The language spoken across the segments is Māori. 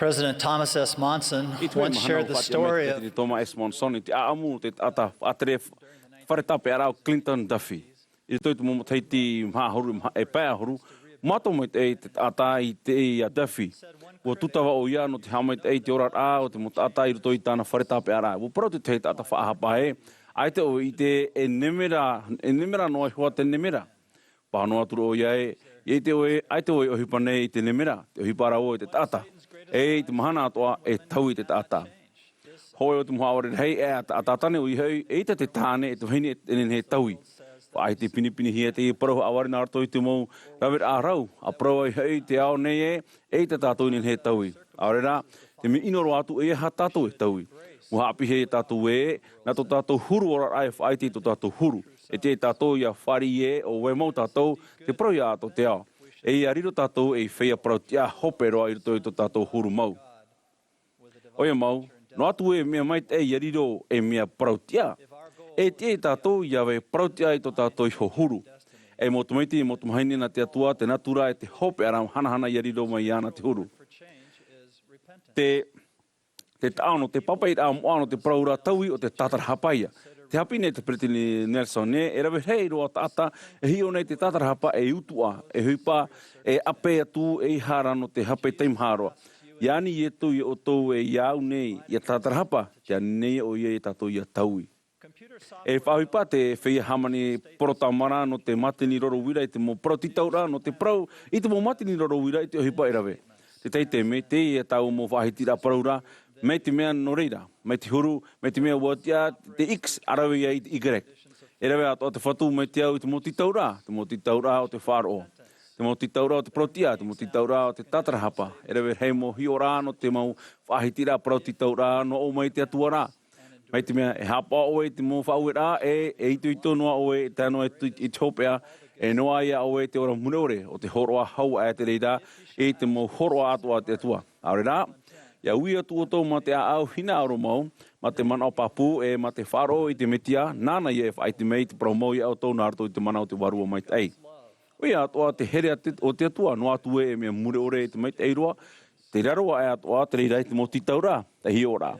President Thomas S. Monson once shared the story of Thomas Monson te aamu te ata atre faretape ara Clinton Duffy. I toi te momo teiti mahuru e pāhuru mato mai te ata I te ia Duffy. Wo tutawa o ia no te hamai te ora a o te mo ata I toi tana faretape ara. Wo pro te te ata whaahapa e. Ai te o I te e nemera no hua te nemera. Pāno aturu o ia e te o ai te o hipa nei I te nemera. Te hipa ara o te tata. E te mahana atoa e tau I te tata. Hoi o te moha ore hei e atatane o I hei e te tāne e te hini e he taui. Ai te pinipini hia te I parau awari nā rato I te mou rawet a rau. A parau ai hei te ao nei e te tātou I he taui. Aore rā, te mi inoro atu e ha tātou e taui. Mo hapi hei tātou e, nā tō tātou huru ora ai whaiti tō tātou huru. E te tātou ia whari e o we mau tātou te parau ia ato te ao. E ia riro tātou e whea parau tia hope roa I rito I tō tātou huru mau. Oia mau, no atu e mea mai te ia riro e mea parau tia. E te tātou ia we parau tia I tō tātou I ho huru. E mo tumaiti e mo tumahaini na te atua, te natura e te hope aram hanahana ia riro mai ana te huru. Te taono, te papai a moano te praura taui o te tatarhapaia. Te hapine te Pretini Nelson ne, e rawe hei roa tata, e hio nei te tatarhapa e utua, e huipa, e ape atu e harano te hape teimharoa. Iani e tui o tau e iau nei, ia tatarhapa, te nei o ia e tatou ia taui. E whahuipa te whea hamani porotamara no te matini roro wira I te mo protitaura no te prau, I te mo matini roro wira I te ohipa e rawe. Te teite me, te e tau mo whahitira praura, me te mea no reira, me te huru, me te mea watia, te X, arawe ia I te Y. E rawe ato te whatu me te au I te moti taura o te wharo. Te moti taura o te protia, te moti taura o te tatarahapa. E rawe hei mo hiora no te mau whahitira proti taura no o mai te atuara. Me te mea e hapa oe te mo whauera e itu ito noa oe te anoa I topea e noa ia oe te ora muneore o te horoa hau a te reira e te mo horoa atua te atua. Aore rā, ia ui atu o tau ma te au hina aro mau, ma te mana o papu e ma te wharo I te metia, nāna ia e whai te mei te promau I au tau nā rato I te mana o te warua mai te ei. Ui atua te here o te atua, no atu e mea mure ore te mai te eiroa, te raroa e atua te reira te mo titaura, te hi ora.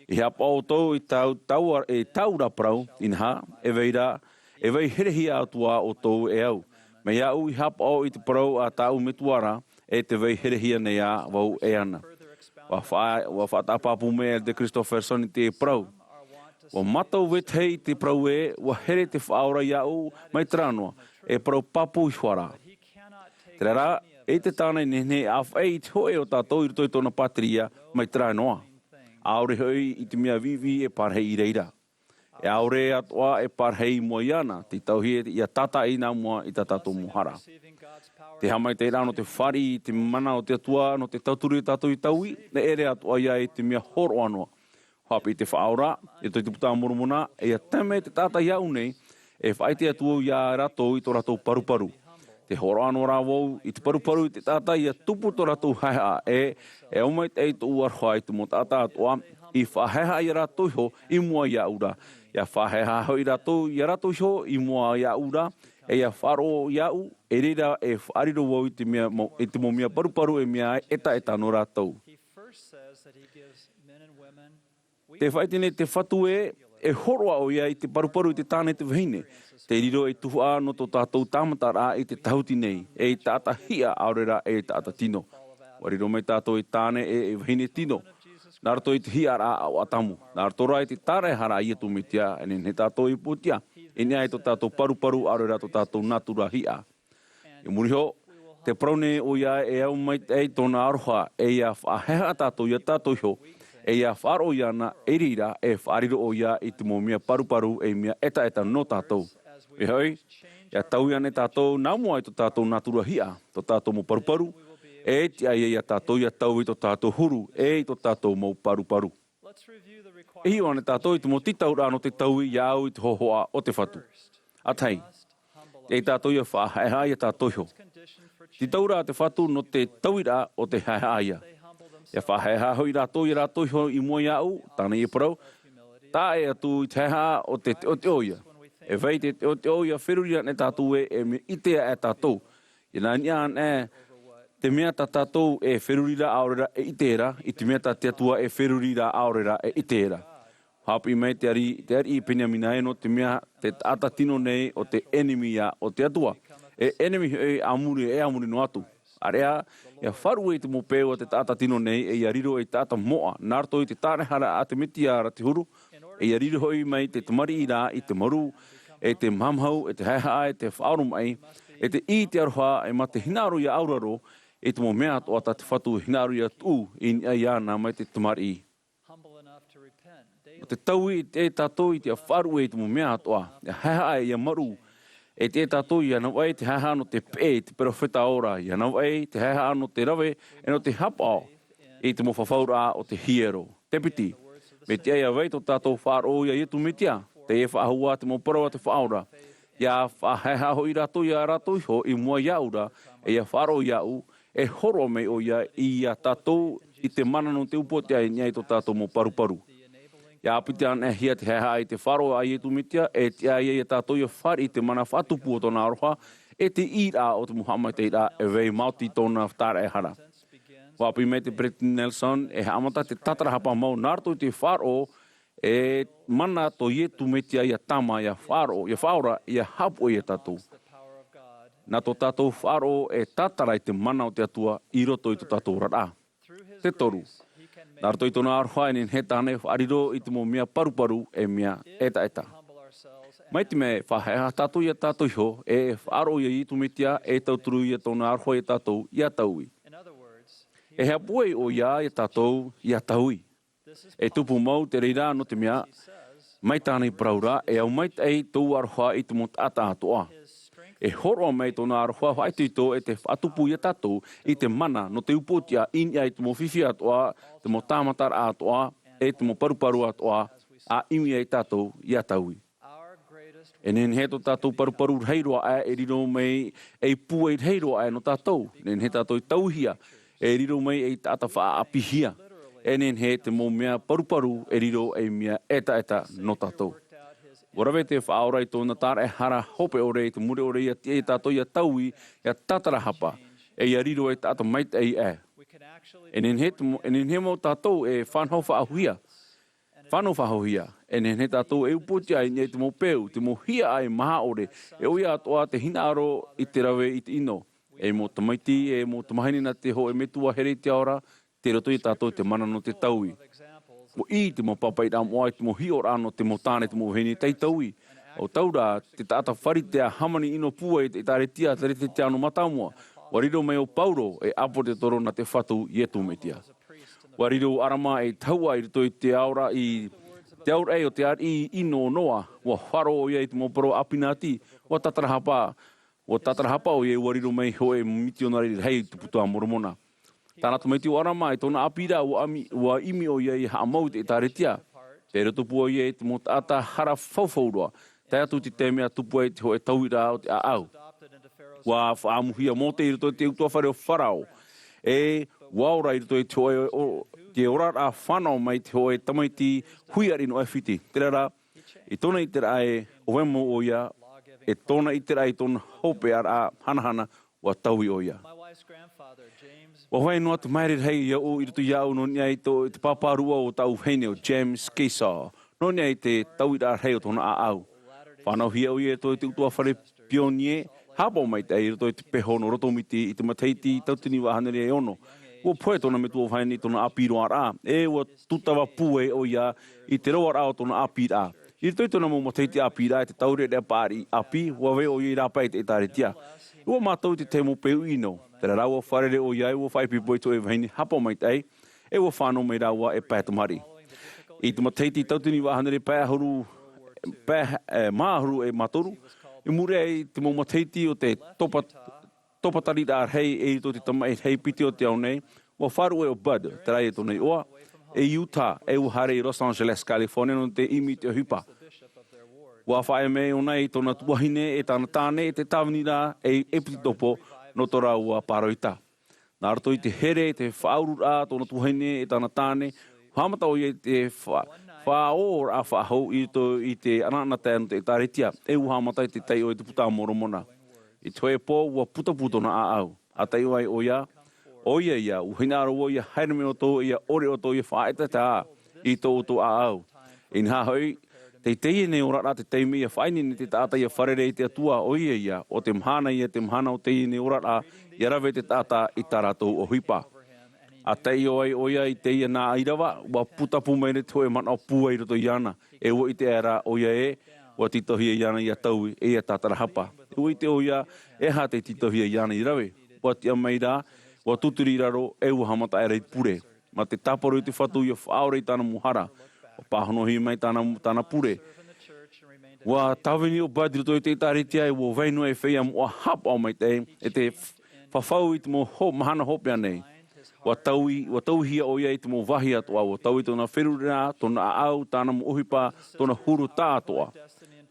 I hapa o tau I taura prau, inha, e veira, e vei herehia atua o tau e au. Me au I hapa o I te prau a tau metuara, e te vei herehia nei a wau e ana. Wa whaatapapu mea de Christopherson I te prau. Wa matau wethei te prau e, wa here te whaora I au mai tranoa, e prau papu I whara. Te rara, e te tāna I nene a whai te hoe o tātou I rito I tōna patria mai tranoa. Aore hoi I te mea vivi e parhei I reira. E aore atoa e parhei mua iana, te tauhi e ia tata I nā mua I tātou muhara. Te hamai te rano te whari, te mana o te atua, no te tauturi tātou I taui, ne ere atoa ia e te mea horo anoa. Hapi te whaora, e toi te puta moromona, e ia teme te tata iau nei, e whai te atua ia rato I tō ratou paruparu. Te horo anoa rā wau, I te paruparu I te tata ia tupu tō ratou haea e omai te eito uarwhai te mo tata atoa, I whaheha I ratou ho I mua ia ura. Ia whaheha hoi ratou I ratou ho I mua ia ura, e ia wharo iau, e reira e whariro wau I te mo mea paruparu e mea eta no ratou. Te whaitene te whatu e horoa o ia I te paruparu I te tāne te wahine. Te riro e tuhua no tō tātou tāmatara I te tahuti nei, e I tāta hia aurera e tāta tino. Wariro mai tātou I tāne e wahine tino. Nā rato I te hia rā au atamu. Nā rato rā I te tāre hara I atu mitia, e ne tātou I putia. E nea I tō tātou paruparu aurera tō tātou natura hia. E muriho, te praune o ia e au mai e tōna aroha e ia whaheha tātou ia tātou ho, e ia wharo iana e rira e whariro o ia I te mo mea paruparu e mea eta no tātou. E hoi, ia tau iane tātou nā mua I tō tātou natura hia, tō tātou mo paruparu, e tia ia tātou ia tau I tō tātou huru, e I tō tātou mo paruparu. E hiu ane tātou I te mo titaura no te tau I au I te hohoa o te whatu. Atai, e tātou ia whaheha ia tātou ho. Te taura te whatu no te tauira o te haeha ia. Ia whaheha hoi rātou I rātou ho I mua iau, tāna I parau, tā e atu I te haeha o te oia. E whai te oia whiruria ne tātou e me itea e tātou. I nā nian Te mea ta tātou e wherurira aorera e itera, I te mea ta te atua e wherurira aorera e itera. Hapi mai te ari I penia mina e no te mea te ata tino nei o te enemy a o te atua. E enemy e amuri no atu. Area, e wharu e te mopeo o te ata tino nei e ariro e tata moa. Narto I te tarehara a te metiara te huru. E ariro hoi mai te tamari I rā, I te maru, e te mamhau, e te haihai, e te whaoro mai, e te I te aroha, e ma te hinaru ia auraro, e te mo mea toa ta te whatu hinaru ia tū I ana mai te tamari. O te tau I te tātou I te wharu e te mo mea toa, e haihai ia maru, e te tātou ia nau ai te haihai no te pē, te perofeta ora, ia nau ai te haihai no te rawe, e no te hapao, e te mo whawhaura o te hiero, te piti. Me te aia wei tō tātou whāro ia I tu mitia, te e whaahua te mo parawa te whaora. Ia whaheha ho I rato ia rato iho I mua iaura, e ia whāro iau, e horo me o ia I a tātou I te mana no te upotia I niai tō tātou mo paru. Ia apiti ana hia te heha I te whāro a I tu mitia, e te aia I a tātou ia whari I te mana whatupu o tōna aroha, e te ira o te Muhammad te ira e wei mauti tōna whtara e hara. Wapi me te Brett Nelson e amata te tatarahapa mau narto I te whāro e mana to ietu metia ia tama ia whāro, ia whaora, ia hapo ia tātou. Nā tō tātou whāro e tatara I te mana o te atua I roto I tō tātou rara. Te toru. Nā roto I tōna aroha e nen he tāne whaariro I te mo mea paru e mea eta. Mai te me whaheha tātou ia tātou iho e whāro ia ietu metia e tauturu ia tōna aroha ia tātou ia taui. E hea poe o ia tātou ia taui. E tupu mau te reira no te mea, mai tānei praura, e au mai tei tōu aroha I te mo tāta atoa. E horo mai tōna aroha whaitu I tō e te whatupu ia tātou I te mana no te upotia in ai te mo whiwhi atoa, te mo tāmatara atoa, e te mo paru atoa, a imi ai tātou ia taui. E nen he tō tātou paru heiroa e riro mai e pua I heiroa no tātou, nen he tātou I tauhia, e riro mai e tāta wha apihia. E nen he te mo mea paru e riro e mea eta no tātou. Warawe te whaora I tōna tāra e hara hope ore I te mure ore ia te tātou ia taui ia tatara hapa e ia riro e tātou mait e e. E nen he mo tātou e whanau whaahuia. Whanau whahuia. E nen he tātou e upotia I te mo peu, te mo hia ai maha ore e oia atoa te hinaaro I te rawe I te ino. E mo tamaiti, e mo tamahinina te ho e metua here te aora, te roto I tātou te mana no te taui. O I te mo papai rā moa, te mo hior ano, te mo tāne, te mo heni tei taui. O taura, te tāta whari te a hamani ino pua I te tāre tia, te rete te ano matamua. Wariro mai o Pauro e apo te toro na te whatu ietu me tia. Wariro arama e taua I rito I te aura I te aura e o te ar I ino noa, wa wharo o ia I te mo paro apinati, wa tatarahapa. O tatarahapa o ia wariro mai ho e mitionari hei te putua moromona. Tāna tumaiti o arama e tōna apira ua imi o ia I haamau te tāretia. Te tupu o ia te mo tāta hara whauwhaurua. Tai atu te mea tupu e te ho e tauira o te aau. Wa whaamuhia mō te irito te utua whare o wharao. E waora irito te ho e te orara whanau mai te ho e tamaiti huiari no e whiti. Te rara, I tōna I te rae o wemo o ia, e tōna I te rae tōna hope ara hanahana wa taui o ia. Wa hoi noa tu maere hei iau I rutu iau no niai te paparua o tau heine o James Kesa. No niai te tauira hei o tōna aau. Whanau hia o ia te utua whare pionie, hapo mai te I rutu I te peho no rotomiti I te mateiti tautini wahanere e ono. Ua poe tōna me tua whaini tōna apiro ara. E ua tutawa pue o ia I te roa rao tōna apira. I rutu I tōna mo mateiti apira e te taure rea pāri api, ua we o I rapai te tāretia. Ua mātou te te mo peu ino. Te rawa wharere o iai ua whaipi boi to e whaini hapo mai tei, e ua whānau mai rawa e pētamari. I te mateiti tautini wahanere māhuru e matoru, I mure ai te mo mateiti o te topatari rā hei e to te tamai hei piti o te au nei, ua wharu e o Bud, te rai e tonei oa, e Utah, e uhare I Los Angeles, California, no te imi te hupa. Ua whae me o nei tōna tuahine e tāna tāne e te tāwini rā e piti topo, no tora ua paroita. Nā rato I te here, te whauru rā, tōna tuhene, e tāna tāne, hamata o I te whaor a whahau I te ananata no te tāretia, e uhamata I te tei o I te puta moromona. I toe pō ua puta na a au. A tei oai o ia, Oia ia, uhina aro ia, hairame o tō ia, ore o tō ia whaeta tā, I tō o tō au. In ha hoi, te teie ne ora te teimi ia whaini ni te tāta ia wharere I te atua oia ia, o te mhana ia, te mhana o teie ne ora ia rave te tāta I tā rātou o hipa. A tei o ai oia I teia nā airawa, wa putapu mai ne toe mana o pua I roto iana. E ua I te ara oia wa titohia iana ia tau ia tātara hapa. E ua I te oia, e ha te titohia iana I rave. Wa tia mai rā, wa tuturi raro, e ua hamata e rei pure. Ma te taparu I te whatu ia whaore I tāna muhara. O pāhono hi mai tāna pure. Wa tawini o bādiri toi te tāritia e wo vainu e whea mua hapa o mai te, e te whawhau I te mo mahana hopea nei. Wa tau hia o ia I te mo wahi atoa, wa tau I tōna wherurera, tōna aau, tāna mo uhipa, tōna huru tātoa.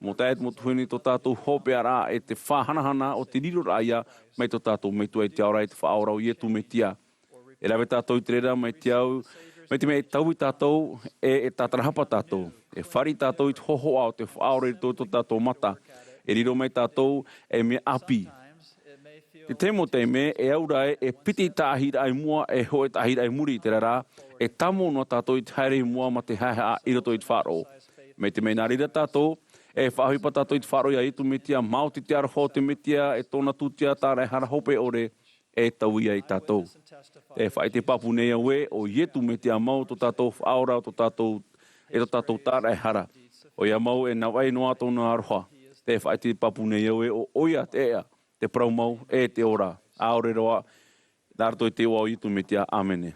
Mo tāet mo tuhini tō tātou hopea rā e te whahanahana o te riro rā ia, mai tō tātou mai tua I te aora I te whaorau I tu me tia. E rawe tātou I te rera mai te au, mai te mea tau I tātou e tātara hapa tātou. E whari tātou I te hoho au te whaore I tō tātou mata. E riro mai tātou e mea api. Te temo te me e aurae e piti tāhira ai mua e hoe tāhira ai muri te rara e tamo no tātou I te haere mua ma te haha I roto I te wharo. Me te mea nārira tātou e whahipa tātou I te wharo ia I tu metia mau te te araho te metia e tōna tūtia tāre hara hope ore e tau ia I tātou. E whai te papu nei aue o ietu metia mau tō tātou whaora tō tātou e tō tātou tāre hara. O ia mau e nawai noa tōna aroha. Te whai te papu nei aue o oia te ea. Te praumau e te ora. Aore roa, nārtoi te wau I tu metia. Amene.